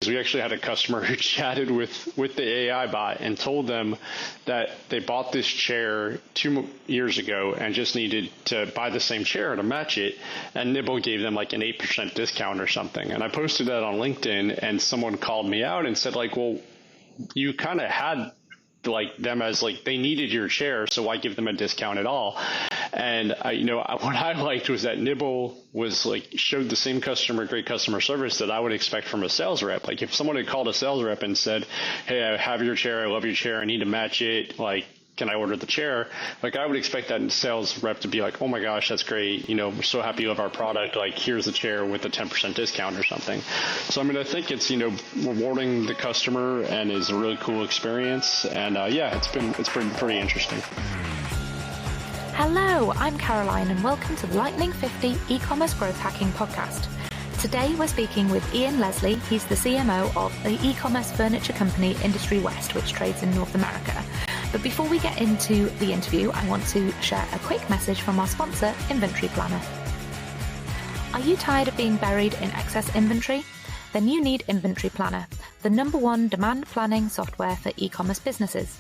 We actually had a customer who chatted with the AI bot and told them that they bought this chair 2 years ago and just needed to buy the same chair to match it. And Nibble gave them like an 8% discount or something. And I posted that on LinkedIn, and someone called me out and said like, well, you kind of had like them as like they needed your chair, so why give them a discount at all? And what I liked was that Nibble was like showed the same great customer service that I would expect from a sales rep. Like if someone had called a sales rep and said, "Hey, I have your chair, I love your chair, I need to match it, like, can I order the chair?" Like I would expect that sales rep to be like, "Oh my gosh, that's great. We're so happy with our product. Like here's the chair with a 10% discount or something." So, I think it's, rewarding the customer and is a really cool experience. And it's been pretty interesting. Hello, I'm Caroline and welcome to the Lightning 50 e-commerce growth hacking podcast. Today we're speaking with Ian Leslie. He's the CMO of the e-commerce furniture company Industry West, which trades in North America. But before we get into the interview, I want to share a quick message from our sponsor, Inventory Planner. Are you tired of being buried in excess inventory? Then you need Inventory Planner, the #1 demand planning software for e-commerce businesses.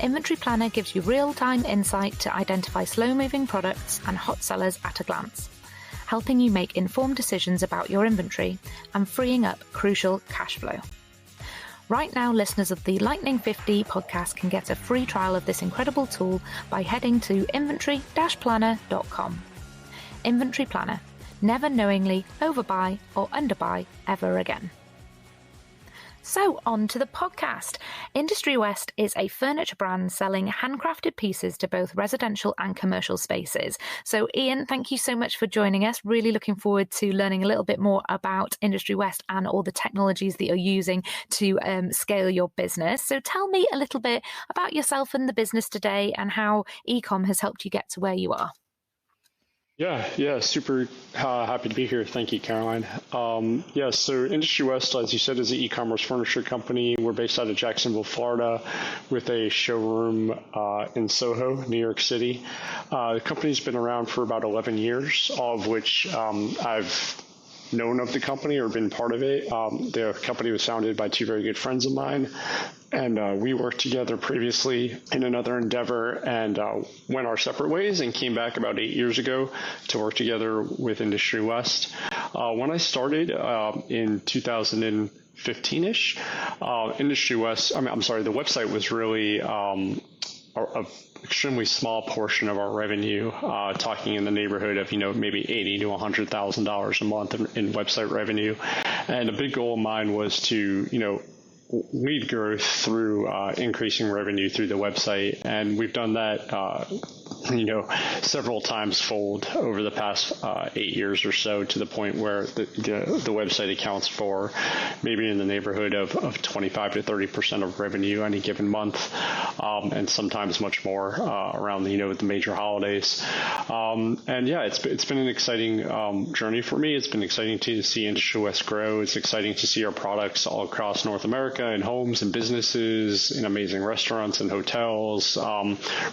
Inventory Planner gives you real-time insight to identify slow-moving products and hot sellers at a glance, helping you make informed decisions about your inventory and freeing up crucial cash flow. Right now, listeners of the Lightning 50 podcast can get a free trial of this incredible tool by heading to inventory-planner.com. Inventory Planner. Never knowingly overbuy or underbuy ever again. So on to the podcast. Industry West is a furniture brand selling handcrafted pieces to both residential and commercial spaces. So Ian, thank you so much for joining us. Really looking forward to learning a little bit more about Industry West and all the technologies that you're using to scale your business. So tell me a little bit about yourself and the business today and how e-com has helped you get to where you are. Yeah, super happy to be here. Thank you, Caroline. So Industry West, as you said, is an e-commerce furniture company. We're based out of Jacksonville, Florida, with a showroom in Soho, New York City. The company's been around for about 11 years, all of which I've known of the company or been part of it. The company was founded by two very good friends of mine, and we worked together previously in another endeavor and went our separate ways and came back about 8 years ago to work together with Industry West. When I started in 2015-ish, Industry West, the website was really a extremely small portion of our revenue, talking in the neighborhood of, maybe $80,000 to $100,000 a month in website revenue. And a big goal of mine was to, lead growth through increasing revenue through the website. And we've done that, several times fold over the past 8 years or so, to the point where the website accounts for maybe in the neighborhood of 25 to 30% of revenue any given month, and sometimes much more around the major holidays. It's been an exciting journey for me. It's been exciting to see Industry West grow. It's exciting to see our products all across North America in homes and businesses, in amazing restaurants and hotels.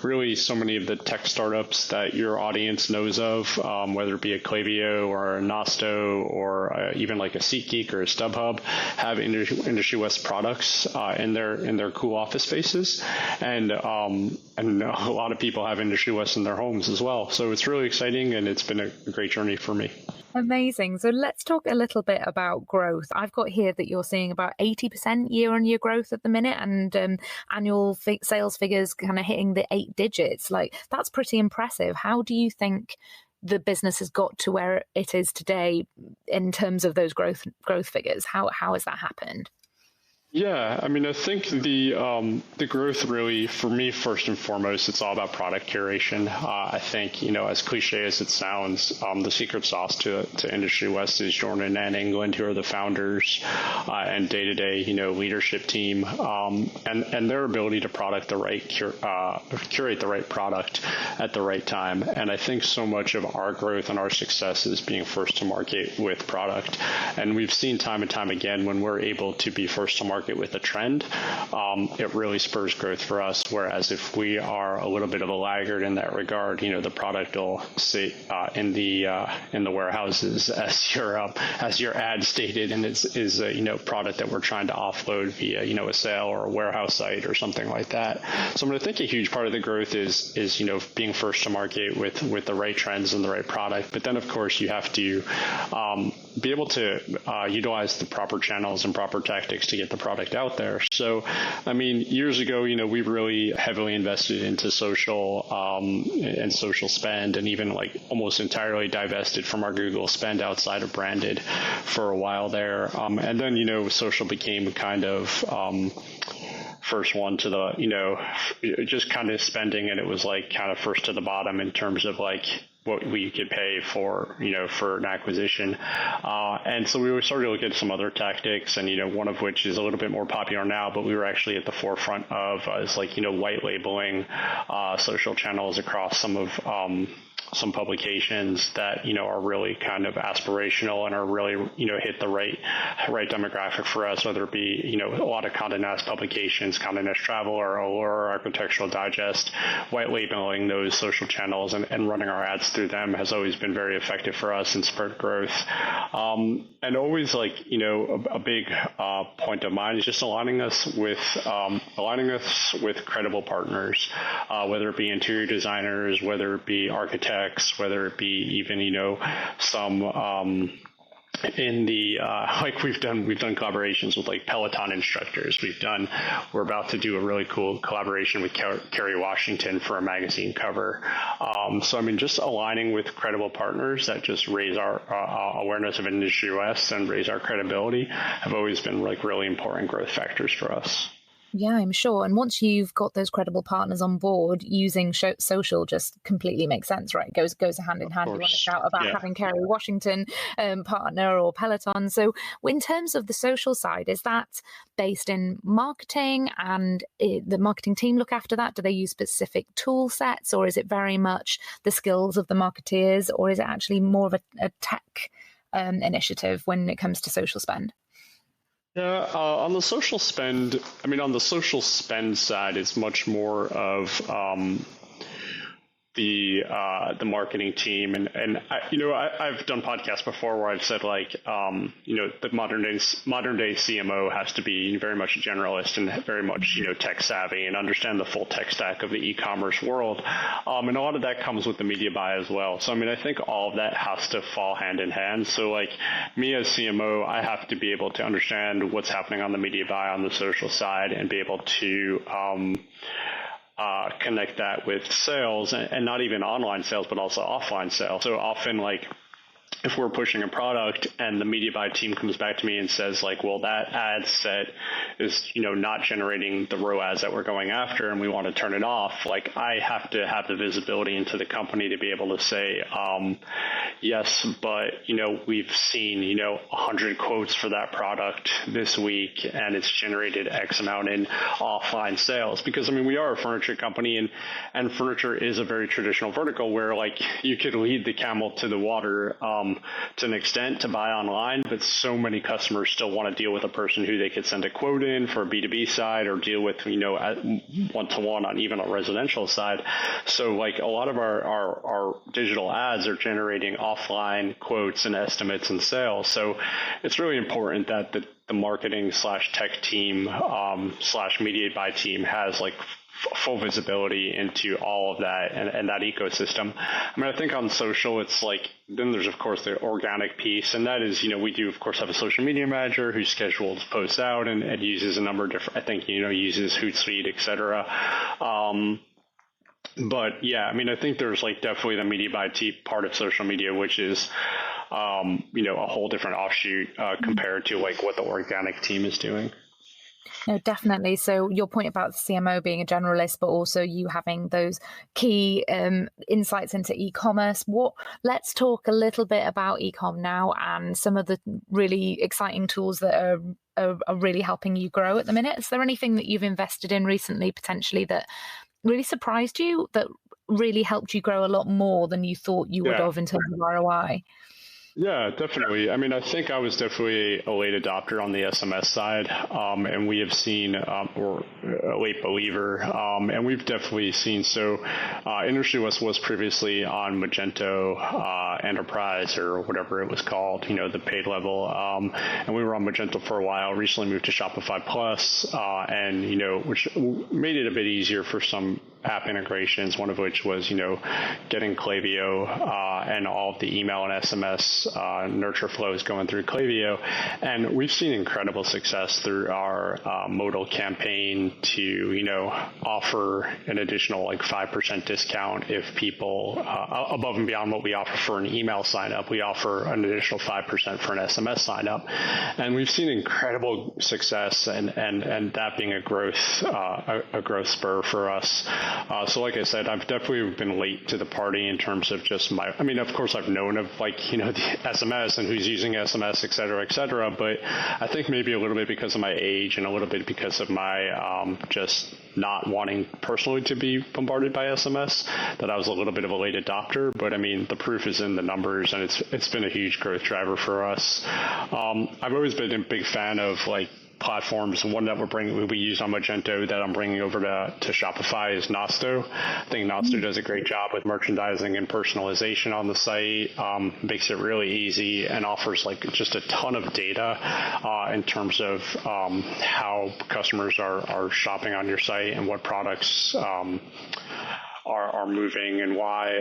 Really, so many of the tech startups that your audience knows of, whether it be a Klaviyo or a Nosto or even like a SeatGeek or a StubHub, have Industry West products in their cool office spaces, and a lot of people have Industry West in their homes as well. So it's really exciting, and it's been a great journey for me. Amazing. So let's talk a little bit about growth. I've got here that you're seeing about 80% year-on-year growth at the minute, and annual sales figures kind of hitting the 8 digits. Like, that's pretty impressive. How do you think the business has got to where it is today in terms of those growth figures? How has that happened? Yeah, I think the growth really, for me, first and foremost, it's all about product curation. I think, as cliche as it sounds, the secret sauce to Industry West is Jordan and England, who are the founders and day-to-day, leadership team, and their ability to curate the right product at the right time. And I think so much of our growth and our success is being first to market with product. And we've seen time and time again, when we're able to be first to market market with a trend, it really spurs growth for us. Whereas if we are a little bit of a laggard in that regard, the product will sit in the warehouses as your ad stated, and is a product that we're trying to offload via a sale or a warehouse site or something like that. So I think a huge part of the growth is being first to market with the right trends and the right product. But then of course you have to be able to utilize the proper channels and proper tactics to get the product out there. So years ago, we really heavily invested into social and social spend, and even like almost entirely divested from our Google spend outside of branded for a while there. And then, social became kind of first one to the, just kind of spending, and it was like kind of first to the bottom in terms of like what we could pay for, for an acquisition. And so we started to look at some other tactics, and, one of which is a little bit more popular now, but we were actually at the forefront of is like, white labeling social channels across some publications that, are really kind of aspirational and are really, hit the right demographic for us, whether it be, a lot of Condé Nast publications, Condé Nast Travel or Allure, Architectural Digest. White labeling those social channels and running our ads through them has always been very effective for us and spurred growth. And always like, a big point of mine is just aligning us with credible partners, whether it be interior designers, whether it be architects, whether it be even, some in the like we've done collaborations with like Peloton instructors. We're about to do a really cool collaboration with Kerry Washington for a magazine cover. So just aligning with credible partners that just raise our awareness of Industry West and raise our credibility have always been like really important growth factors for us. Yeah, I'm sure. And once you've got those credible partners on board, using social just completely makes sense, right? It goes hand in hand. You want to shout about having Kerry Washington partner or Peloton. So in terms of the social side, is that based in marketing, and the marketing team look after that? Do they use specific tool sets, or is it very much the skills of the marketeers, or is it actually more of a tech initiative when it comes to social spend? Yeah, on the social spend, side, it's much more of the marketing team, and I've done podcasts before where I've said like the modern day CMO has to be very much generalist and very much tech savvy and understand the full tech stack of the e-commerce world, and a lot of that comes with the media buy as well. So I think all of that has to fall hand in hand. So like me as CMO, I have to be able to understand what's happening on the media buy on the social side and be able to connect that with sales, and not even online sales, but also offline sales. So often, like, if we're pushing a product and the media buy team comes back to me and says like, well, that ad set is, not generating the ROAS that we're going after and we want to turn it off, like I have to have the visibility into the company to be able to say, yes, but, we've seen, 100 quotes for that product this week and it's generated X amount in offline sales. Because, we are a furniture company, and furniture is a very traditional vertical where like you could lead the camel to the water, to an extent to buy online, but so many customers still want to deal with a person who they could send a quote in for a B2B side, or deal with, one-to-one on even a residential side. So like a lot of our digital ads are generating offline quotes and estimates and sales. So it's really important that the marketing / tech team / media buy team has like full visibility into all of that and that ecosystem. I think on social, it's like, then there's of course the organic piece, and that is, we do of course have a social media manager who schedules posts out and uses a number of different, I think, uses Hootsuite, etc. But yeah, I think there's like definitely the media buy part of social media, which is, a whole different offshoot compared to like what the organic team is doing. No, definitely. So your point about the CMO being a generalist, but also you having those key insights into e-commerce. Let's talk a little bit about e-com now and some of the really exciting tools that are really helping you grow at the minute. Is there anything that you've invested in recently, potentially, that really surprised you, that really helped you grow a lot more than you thought you would have in terms of ROI? Yeah, definitely. I mean, I think I was definitely a late adopter on the SMS side, and we have seen, or a late believer, and we've definitely seen. So, Industry West was previously on Magento Enterprise or whatever it was called, the paid level, and we were on Magento for a while. Recently moved to Shopify Plus, and which made it a bit easier for some app integrations, one of which was, getting Klaviyo and all of the email and SMS nurture flows going through Klaviyo. And we've seen incredible success through our modal campaign to, offer an additional like 5% discount if people, above and beyond what we offer for an email sign up, we offer an additional 5% for an SMS sign up. And we've seen incredible success and that being a growth spur for us. So like I said, I've definitely been late to the party in terms of just of course I've known of the SMS and who's using SMS, et cetera, but I think maybe a little bit because of my age and a little bit because of my just not wanting personally to be bombarded by SMS, that I was a little bit of a late adopter. But I mean, the proof is in the numbers, and it's been a huge growth driver for us. I've always been a big fan of platforms, and one that we use on Magento that I'm bringing over to Shopify is Nosto. I think Nosto does a great job with merchandising and personalization on the site, makes it really easy and offers just a ton of data in terms of how customers are shopping on your site and what products are moving and why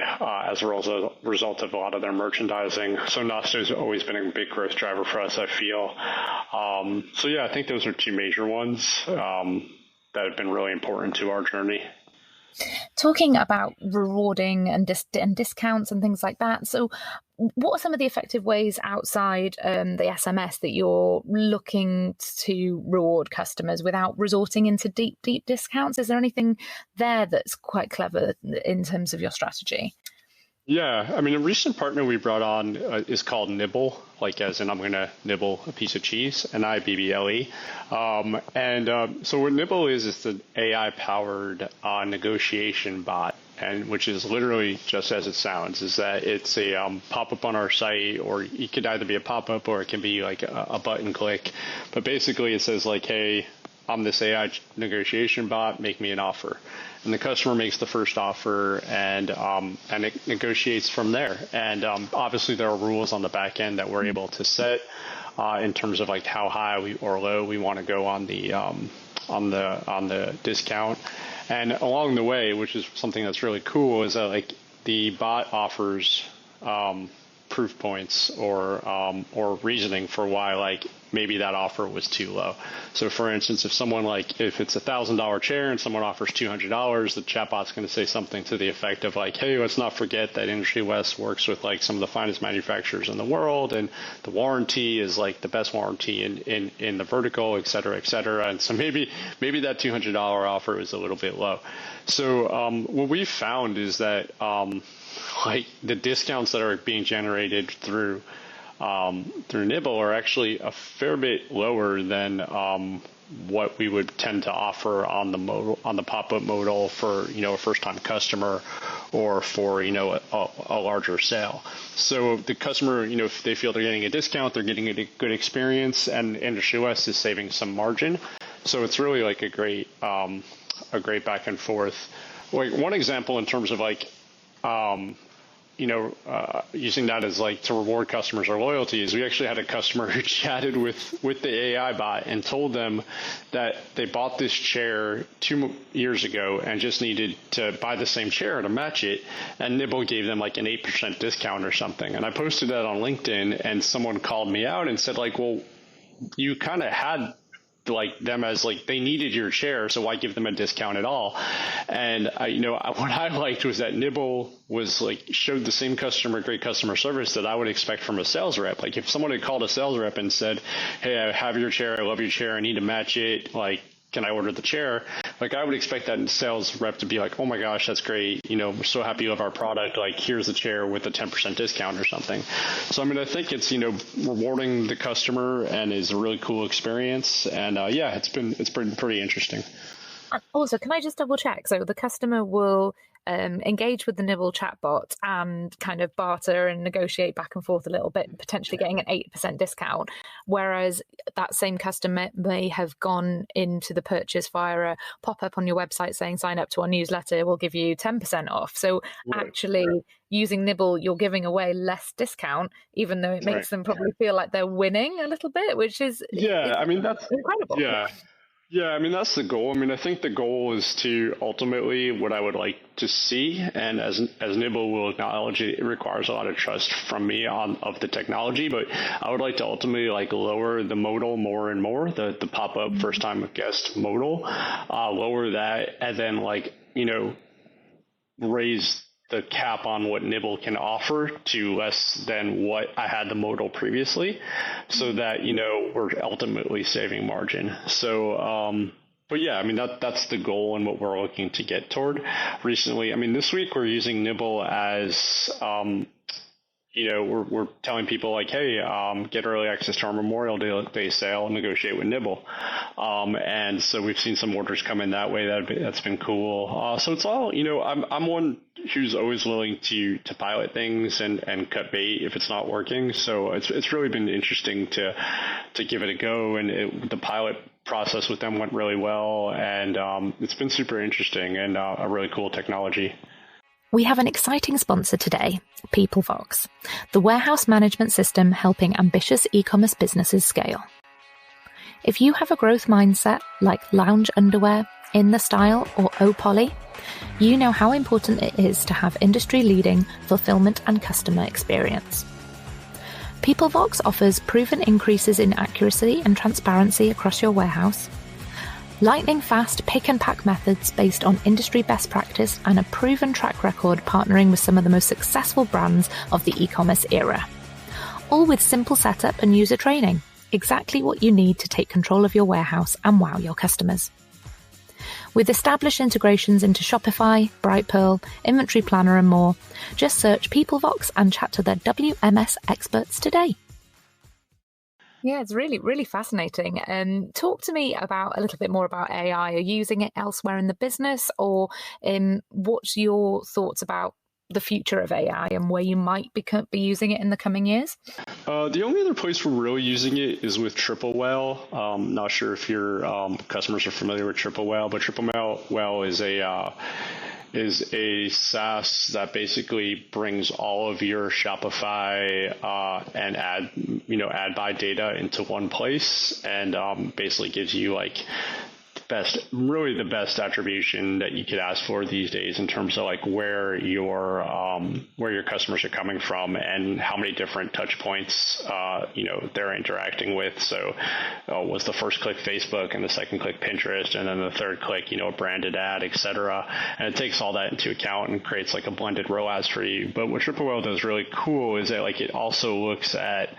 as a result of a lot of their merchandising. So Nosto has always been a big growth driver for us, I feel. So yeah, I think those are two major ones that have been really important to our journey. Talking about rewarding and discounts and things like that. So what are some of the effective ways outside the SMS that you're looking to reward customers without resorting into deep discounts? Is there anything there that's quite clever in terms of your strategy? Yeah, I mean, a recent partner we brought on is called Nibble, like as in I'm going to nibble a piece of cheese, Nibble. So what Nibble is the AI-powered negotiation bot, and which is literally just as it sounds, is that it's a pop-up on our site, or it could either be a pop-up or it can be like a button click. But basically it says like, hey, I'm this AI negotiation bot, make me an offer. And the customer makes the first offer, and it negotiates from there. And obviously there are rules on the back end that we're able to set in terms of like how high or low we want to go on the discount. And along the way, which is something that's really cool, is that like the bot offers proof points or reasoning for why like maybe that offer was too low. So for instance, if it's $1,000 chair and someone offers $200, the chatbot's going to say something to the effect of like, hey, let's not forget that Industry West works with like some of the finest manufacturers in the world, and the warranty is like the best warranty in the vertical, et cetera, et cetera. And so maybe that $200 offer is a little bit low. So what we've found is that like the discounts that are being generated through Nibble are actually a fair bit lower than what we would tend to offer on the pop-up modal for a first-time customer or for a larger sale. So the customer, if they feel they're getting a discount, they're getting a good experience, and Industry West is saving some margin. So it's really like a great back and forth. Like one example in terms of like using that as like to reward customers or loyalty is we actually had a customer who chatted with the AI bot and told them that they bought this chair 2 years ago and just needed to buy the same chair to match it, and Nibble gave them like an 8% discount or something. And I posted that on LinkedIn, and someone called me out and said like, well, you kind of had like them as like they needed your chair, so why give them a discount at all? And what I liked was that Nibble was like showed the same great customer service that I would expect from a sales rep. Like if someone had called a sales rep and said, hey, I have your chair, I love your chair, I need to match it, like can I order the chair? Like I would expect that sales rep to be like, oh my gosh, that's great. We're so happy you love our product. Like here's the chair with a 10% discount or something. So, I think it's, rewarding the customer and is a really cool experience. And it's been pretty interesting. Also, can I just double check? So the customer will engage with the Nibble chatbot and kind of barter and negotiate back and forth a little bit, potentially getting an 8% discount. Whereas that same customer may have gone into the purchase via a pop up on your website saying, sign up to our newsletter, we'll give you 10% off. So actually, using Nibble, you're giving away less discount, even though it makes them probably feel like they're winning a little bit, which is I mean, that's incredible. Yeah, I mean, that's the goal. I mean, I think the goal is to ultimately what I would like to see, and as Nibble will acknowledge, it requires a lot of trust from me of the technology, but I would like to ultimately lower the modal more and more, the pop-up first time guest modal, lower that, and then raise the cap on what Nibble can offer to less than what I had the modal previously, so that we're ultimately saving margin. So but yeah, I mean that's the goal and what we're looking to get toward. Recently, I mean this week we're using Nibble as we're telling people hey, get early access to our Memorial Day sale, negotiate with Nibble, and so we've seen some orders come in that way. That's been cool. So it's all I'm one who's always willing to pilot things and cut bait if it's not working. So it's really been interesting to give it a go, and the pilot process with them went really well, and it's been super interesting and a really cool technology. We have an exciting sponsor today, PeopleVox, the warehouse management system helping ambitious e-commerce businesses scale. If you have a growth mindset like lounge underwear, in the style, or O-Poly, you know how important it is to have industry-leading fulfillment and customer experience. PeopleVox offers proven increases in accuracy and transparency across your warehouse, lightning-fast pick-and-pack methods based on industry best practice, and a proven track record partnering with some of the most successful brands of the e-commerce era. All with simple setup and user training, exactly what you need to take control of your warehouse and wow your customers. With established integrations into Shopify, Brightpearl, Inventory Planner and more, just search PeopleVox and chat to their WMS experts today. Yeah, it's really, really fascinating. Talk to me a little bit more about AI. Are you using it elsewhere in the business, or what's your thoughts about the future of AI and where you might be using it in the coming years? The only other place we're really using it is with Triple Whale. Not sure if your customers are familiar with Triple Whale, but Triple Whale is a SaaS that basically brings all of your Shopify and ad buy data into one place, and basically gives you the best attribution that you could ask for these days in terms of where your customers are coming from and how many different touch points they're interacting with. So was the first click Facebook, and the second click Pinterest, and then the third click a branded ad, etc. And it takes all that into account and creates a blended ROAS for you. But what Triple Whale does really cool is that it also looks at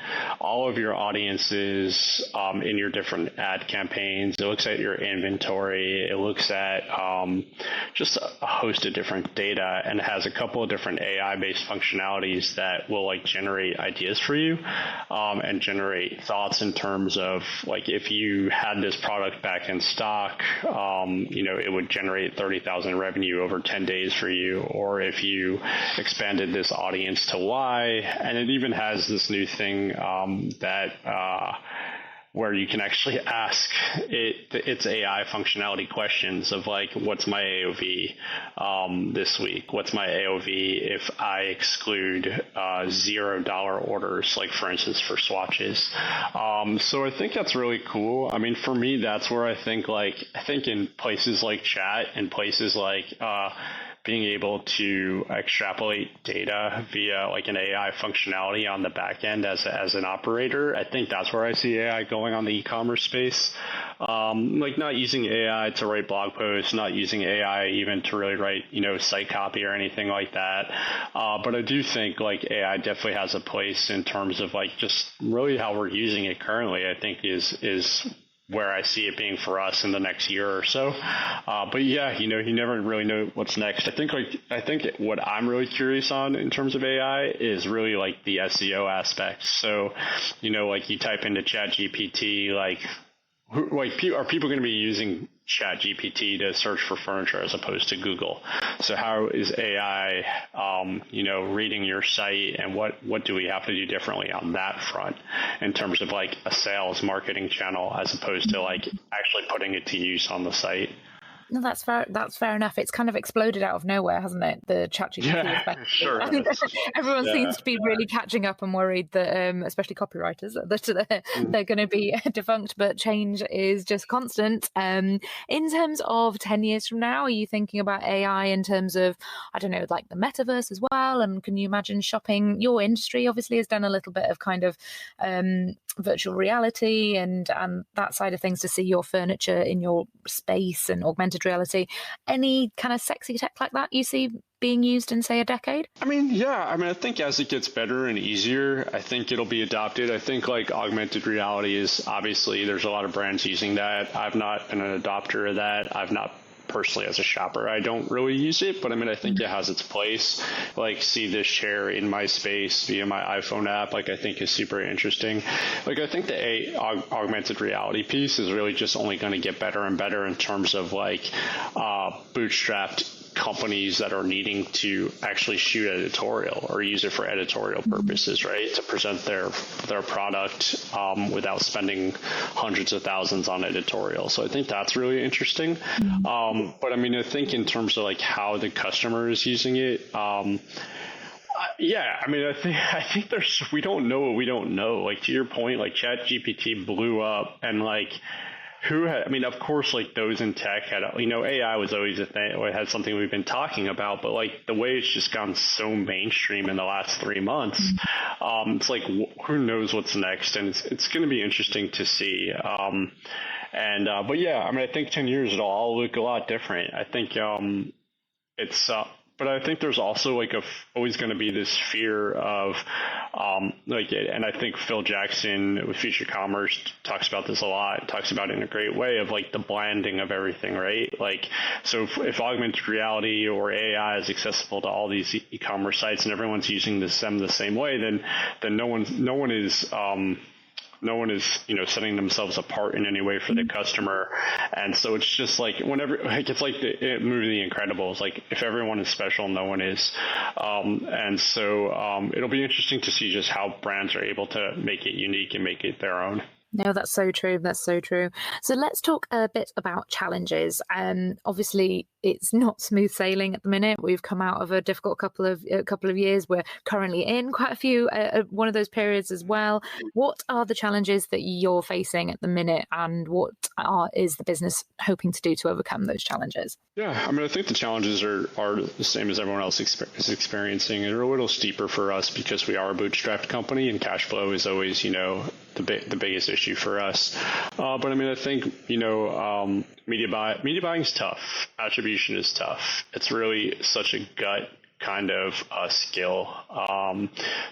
all of your audiences in your different ad campaigns. It looks at your inventory. It looks at just a host of different data, and has a couple of different AI-based functionalities that will generate ideas for you and generate thoughts in terms of if you had this product back in stock, it would generate 30,000 revenue over 10 days for you, or if you expanded this audience to Y. And it even has this new thing where you can actually ask its AI functionality questions of what's my AOV this week? What's my AOV if I exclude $0 orders, for instance, for swatches? So I think that's really cool. I mean, for me, that's where I think in places like chat and places like being able to extrapolate data via an AI functionality on the back end as an operator, I think that's where I see AI going on the e-commerce space. Not using AI to write blog posts, not using AI even to really write, site copy or anything like that. But I do think AI definitely has a place in terms of just really how we're using it currently. I think is where I see it being for us in the next year or so. But yeah, you never really know what's next. I think what I'm really curious on in terms of AI is really the SEO aspect. So, you type into ChatGPT, are people going to be using Chat GPT to search for furniture as opposed to Google? So how is AI, reading your site, and what do we have to do differently on that front in terms of like a sales marketing channel as opposed to like actually putting it to use on the site? No, that's fair. That's fair enough. It's kind of exploded out of nowhere, hasn't it? The ChatGPT, Yeah, especially. sure. I think everyone seems to be really catching up and worried that, especially copywriters, that they're going to be defunct. But change is just constant. In terms of 10 years from now, are you thinking about AI in terms of, I don't know, like the metaverse as well? And can you imagine shopping? Your industry obviously has done a little bit of kind of virtual reality and that side of things to see your furniture in your space and augmented reality. Any kind of sexy tech like that you see being used in, say, a decade? I think as it gets better and easier, I think it'll be adopted. I think like augmented reality is obviously, there's a lot of brands using that. I've not been an adopter of that. I've not personally, as a shopper, I don't really use it, but I think it has its place. Like, see this chair in my space via my iPhone app, like, I think is super interesting. Like, I think the augmented reality piece is really just only going to get better and better in terms of like bootstrapped companies that are needing to actually shoot editorial or use it for editorial purposes, right? To present their product without spending hundreds of thousands on editorial. So I think that's really interesting. But I think in terms of like how the customer is using it, I think we don't know what we don't know. Like, to your point, like ChatGPT blew up, and like, of course, like those in tech had, AI was always a thing, or it had something we've been talking about, but like the way it's just gone so mainstream in the last 3 months, it's like, who knows what's next, and it's going to be interesting to see. I think 10 years it'll all look a lot different. I think but I think there's also like always going to be this fear of and I think Phil Jackson with Future Commerce talks about this a lot, talks about it in a great way of like the blending of everything, right? Like, so if augmented reality or AI is accessible to all these e-commerce sites and everyone's using them the same way, then no one is setting themselves apart in any way for the customer. And so it's just like it's like the movie The Incredibles, like if everyone is special, no one is. It'll be interesting to see just how brands are able to make it unique and make it their own. No, that's so true. That's so true. So let's talk a bit about challenges. Obviously, it's not smooth sailing at the minute. We've come out of a difficult couple of years. We're currently in quite a few one of those periods as well. What are the challenges that you're facing at the minute, and what is the business hoping to do to overcome those challenges? Yeah, I think the challenges are the same as everyone else is experiencing. They're a little steeper for us because we are a bootstrapped company, and cash flow is always, the biggest issue for us. But I think, media buying is tough. Attribution is tough. It's really such a gut kind of skill.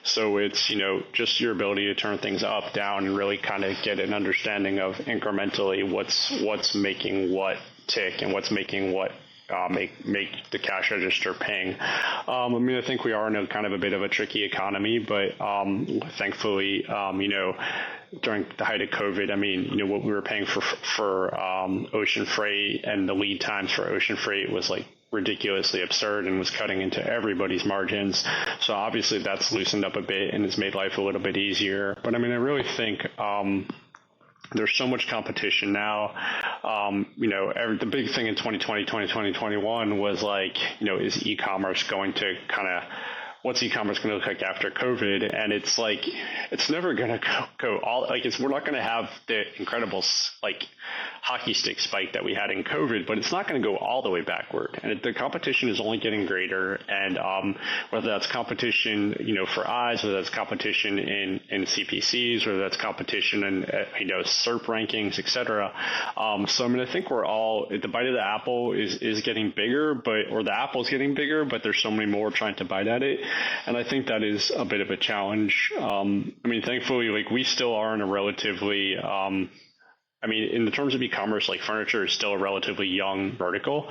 So it's, just your ability to turn things up, down, and really kind of get an understanding of incrementally what's making what tick and what's making what make the cash register ping. I think we are in a kind of a bit of a tricky economy, but thankfully, during the height of COVID, what we were paying for ocean freight and the lead times for ocean freight was like ridiculously absurd and was cutting into everybody's margins. So obviously that's loosened up a bit and has made life a little bit easier. But I really think there's so much competition now. The big thing in 2020, 2021 was like, is e-commerce going to what's e-commerce going to look like after COVID? And it's like, it's never going to go all, like, we're not going to have the incredible, like, hockey stick spike that we had in COVID, but it's not going to go all the way backward. And the competition is only getting greater. And whether that's competition, for eyes, whether that's competition in CPCs, whether that's competition in, SERP rankings, et cetera. So, I think we're all, the bite of the apple is getting bigger, or the apple's getting bigger, but there's so many more trying to bite at it. And I think that is a bit of a challenge. Thankfully, like, we still are in a relatively, I mean, in the terms of e-commerce, like furniture is still a relatively young vertical,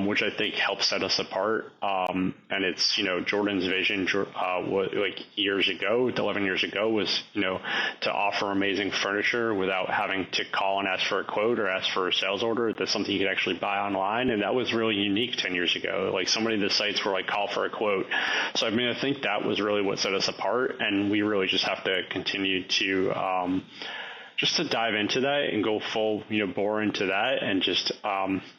which I think helps set us apart. And it's, Jordan's vision, was like years ago, 11 years ago was, to offer amazing furniture without having to call and ask for a quote or ask for a sales order. That's something you could actually buy online. And that was really unique 10 years ago. Like so many of the sites were like call for a quote. So, I mean, I think that was really what set us apart. And we really just have to continue to, just to dive into that and go full, bore into that and just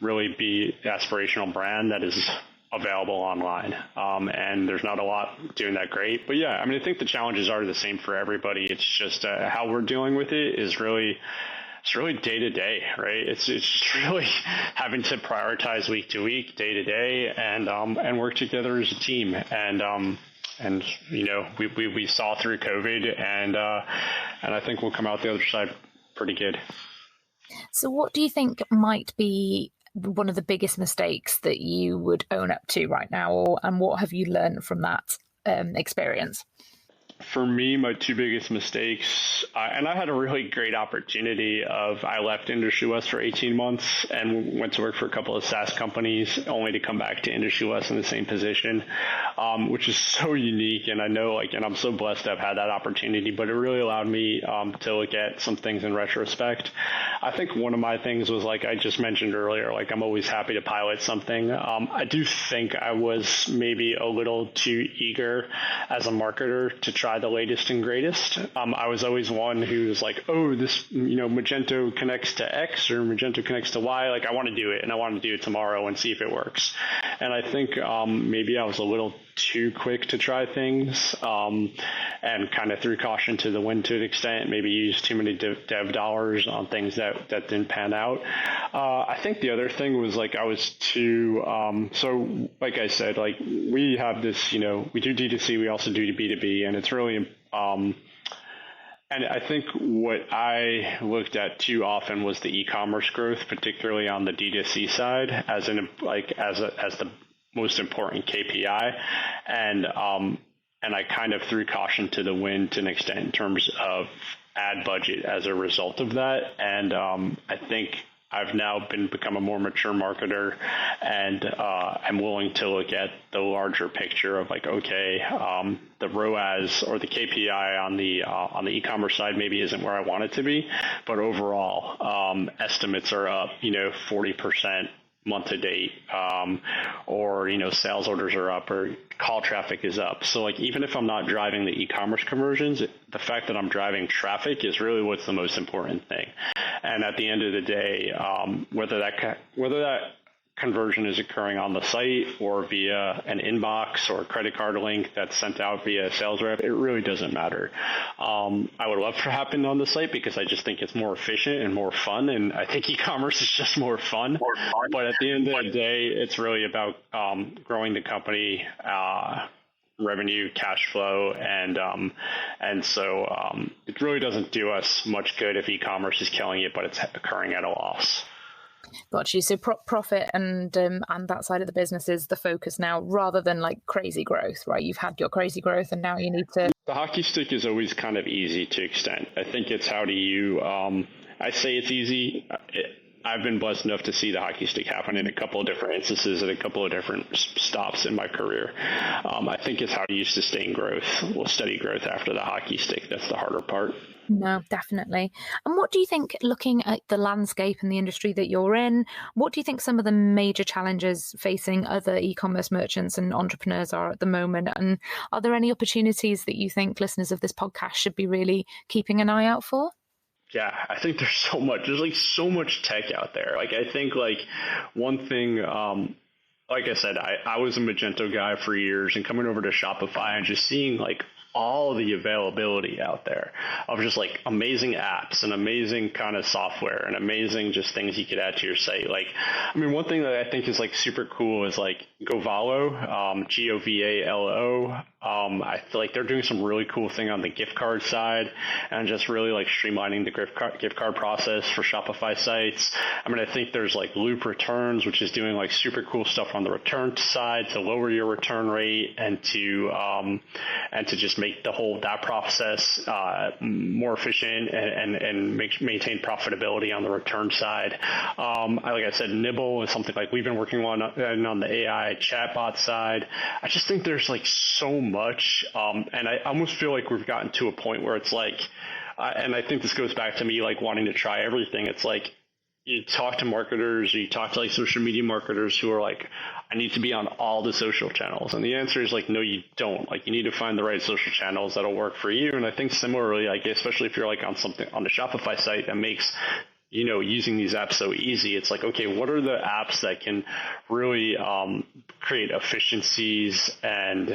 really be an aspirational brand that is available online. And there's not a lot doing that great. But yeah, I mean, I think the challenges are the same for everybody. It's just how we're dealing with it is really, it's really day to day, right? It's really having to prioritize week to week, day to day, and work together as a team. And we saw through COVID, and I think we'll come out the other side pretty good. So what do you think might be one of the biggest mistakes that you would own up to right now, and what have you learned from that experience? For me, my two biggest mistakes, and I had a really great opportunity I left Industry West for 18 months and went to work for a couple of SaaS companies only to come back to Industry West in the same position, which is so unique. And I know, and I'm so blessed to have had that opportunity, but it really allowed me to look at some things in retrospect. I think one of my things was, like I just mentioned earlier, I'm always happy to pilot something. I do think I was maybe a little too eager as a marketer to try the latest and greatest. I was always one who was like, oh, this, Magento connects to X or Magento connects to Y. I want to do it, and I want to do it tomorrow and see if it works. And I think maybe I was a little too quick to try things and kind of threw caution to the wind to an extent, maybe used too many dev dollars on things that didn't pan out. I think the other thing was I was too, so like I said, we have this, we do D2C, we also do B2B, and it's really, and I think what I looked at too often was the e-commerce growth, particularly on the D2C side, as the most important KPI, and I kind of threw caution to the wind to an extent in terms of ad budget as a result of that. And I think I've now become a more mature marketer, and I'm willing to look at the larger picture of the ROAS or the KPI on the e-commerce side maybe isn't where I want it to be, but overall estimates are up 40% month to date, or sales orders are up, or call traffic is up. So even if I'm not driving the e-commerce conversions, the fact that I'm driving traffic is really what's the most important thing. And at the end of the day, whether that conversion is occurring on the site or via an inbox or a credit card link that's sent out via a sales rep, it really doesn't matter. I would love for it to happen on the site because I just think it's more efficient and more fun, and I think e-commerce is just more fun. But at the end of the day, it's really about growing the company, revenue, cash flow, and so it really doesn't do us much good if e-commerce is killing it, but it's occurring at a loss. Got you. So profit and that side of the business is the focus now, rather than crazy growth, right? You've had your crazy growth, and now you need to. The hockey stick is always kind of easy to extent. I think it's how do you. I say it's easy. I've been blessed enough to see the hockey stick happen in a couple of different instances at a couple of different stops in my career. I think it's how do you sustain growth, steady growth after the hockey stick. That's the harder part. No, definitely. And what do you think, looking at the landscape and the industry that you're in, what do you think some of the major challenges facing other e-commerce merchants and entrepreneurs are at the moment? And are there any opportunities that you think listeners of this podcast should be really keeping an eye out for? Yeah, I think there's so much. There's so much tech out there. I think one thing, like I said, I was a Magento guy for years, and coming over to Shopify and just seeing all the availability out there of just amazing apps and amazing kind of software and amazing just things you could add to your site. One thing that I think is super cool is Govalo, Govalo. I feel like they're doing some really cool thing on the gift card side and just really streamlining the gift card process for Shopify sites. I think there's Loop Returns, which is doing super cool stuff on the return side to lower your return rate and to just make make that process more efficient and maintain profitability on the return side. Like I said, Nibble is something like we've been working on the AI chatbot side. I just think there's like so much, and I almost feel like we've gotten to a point where it's like, and I think this goes back to me like wanting to try everything. It's like you talk to marketers, you talk to like social media marketers who are like, I need to be on all the social channels. And the answer is like, no, you don't. Like you need to find the right social channels that'll work for you. And I think similarly, like especially if you're like on something on the Shopify site that makes, you know, using these apps so easy, it's like, okay, what are the apps that can really create efficiencies and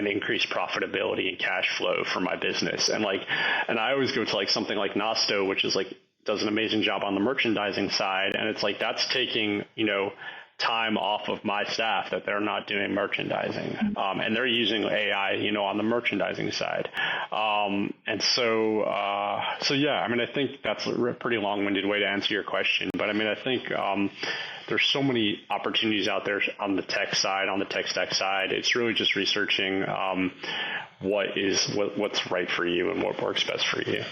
increase profitability and cash flow for my business? And I always go to like something like Nosto, which is like does an amazing job on the merchandising side, and it's like that's taking, you know, time off of my staff that they're not doing merchandising, and they're using AI, you know, on the merchandising side. And so yeah, I mean, I think that's a pretty long-winded way to answer your question, but I mean, I think there's so many opportunities out there on the tech side, on the tech stack side. It's really just researching what's right for you and what works best for you.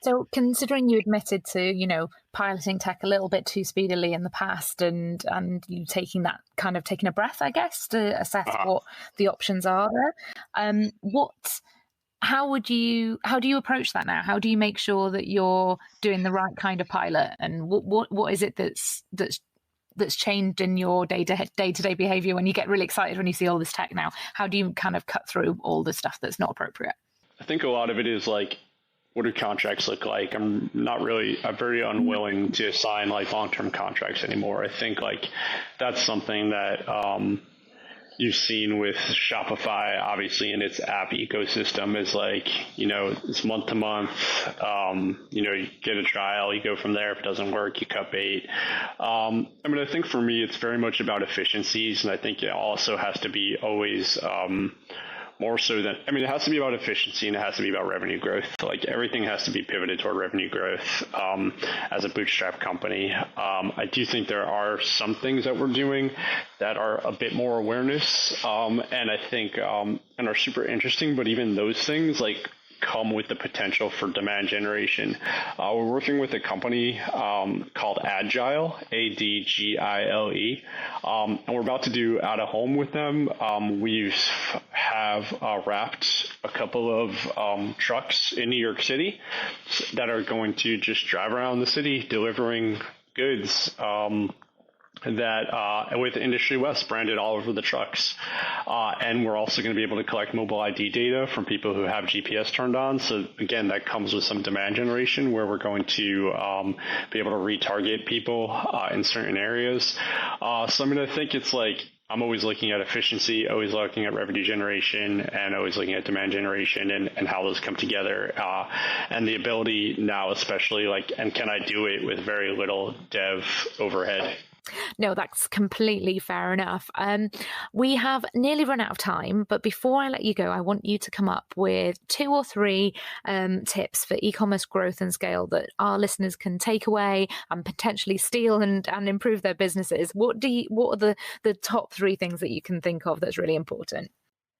So considering you admitted to, you know, piloting tech a little bit too speedily in the past and you taking a breath, I guess, to assess what the options are there, how do you approach that now? How do you make sure that you're doing the right kind of pilot, and what is it that's changed in your day-to-day behavior when you get really excited when you see all this tech now? How do you kind of cut through all the stuff that's not appropriate? I think a lot of it is like, what do contracts look like? I'm very unwilling to sign like long-term contracts anymore. I think like that's something that you've seen with Shopify, obviously in its app ecosystem, is like, you know, it's month to month. You know, you get a trial, you go from there. If it doesn't work, you cut bait. I mean, I think for me, it's very much about efficiencies, and I think it also has to be always more so than, I mean, it has to be about efficiency and it has to be about revenue growth. Like everything has to be pivoted toward revenue growth as a bootstrap company. I do think there are some things that we're doing that are a bit more awareness and I think and are super interesting, but even those things like come with the potential for demand generation. We're working with a company called Agile, Adgile, and we're about to do out of home with them. We have wrapped a couple of trucks in New York City that are going to just drive around the city delivering goods that with Industry West branded all over the trucks. And we're also going to be able to collect mobile ID data from people who have GPS turned on. So again, that comes with some demand generation where we're going to be able to retarget people in certain areas. So I mean, I think it's like, I'm always looking at efficiency, always looking at revenue generation, and always looking at demand generation and how those come together. And the ability now, especially like, and can I do it with very little dev overhead? No, that's completely fair enough. We have nearly run out of time, but before I let you go, I want you to come up with 2 or 3 tips for e-commerce growth and scale that our listeners can take away and potentially steal and improve their businesses. What are the top 3 things that you can think of that's really important?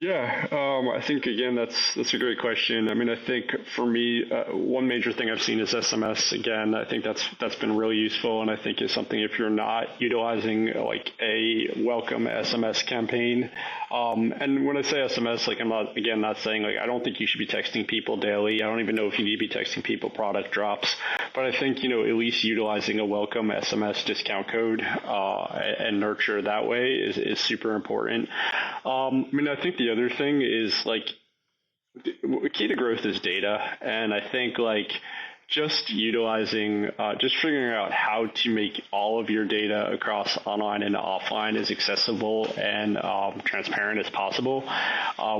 Yeah, I think, again, that's a great question. I mean, I think for me, one major thing I've seen is SMS. Again, I think that's been really useful, and I think is something if you're not utilizing like a welcome SMS campaign. And when I say SMS, like I'm not saying like I don't think you should be texting people daily. I don't even know if you need to be texting people product drops, but I think, you know, at least utilizing a welcome SMS discount code and nurture that way is super important. I mean, I think the other thing is like key to growth is data, and I think like just utilizing, just figuring out how to make all of your data across online and offline as accessible and transparent as possible,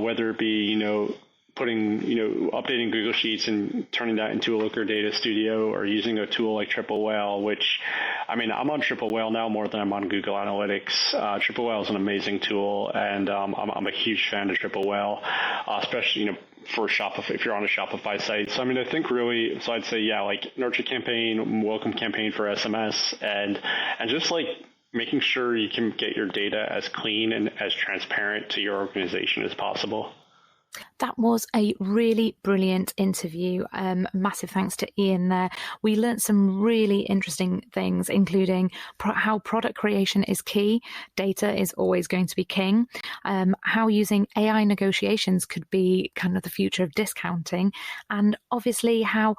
whether it be, you know, updating Google Sheets and turning that into a Looker data studio, or using a tool like Triple Whale, which, I mean, I'm on Triple Whale now more than I'm on Google Analytics. Triple Whale is an amazing tool, and I'm a huge fan of Triple Whale, especially, you know, for Shopify, if you're on a Shopify site. So, I mean, I think really, so I'd say, yeah, like nurture campaign, welcome campaign for SMS, and just like making sure you can get your data as clean and as transparent to your organization as possible. That was a really brilliant interview. Massive thanks to Ian there. We learned some really interesting things, including how product creation is key, data is always going to be king, how using AI negotiations could be kind of the future of discounting, and obviously how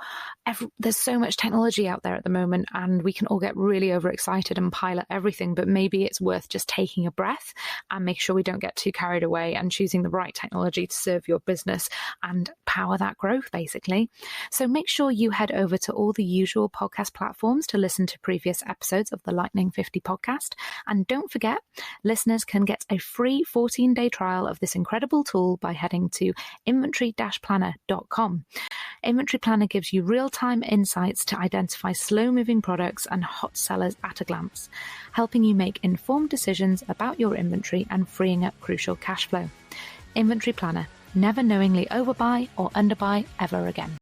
there's so much technology out there at the moment and we can all get really overexcited and pilot everything, but maybe it's worth just taking a breath and make sure we don't get too carried away and choosing the right technology to serve your business and power that growth, basically. So make sure you head over to all the usual podcast platforms to listen to previous episodes of the Lightning 50 podcast. And don't forget, listeners can get a free 14-day trial of this incredible tool by heading to inventory-planner.com. Inventory Planner gives you real-time insights to identify slow-moving products and hot sellers at a glance, helping you make informed decisions about your inventory and freeing up crucial cash flow. Inventory Planner. Never knowingly overbuy or underbuy ever again.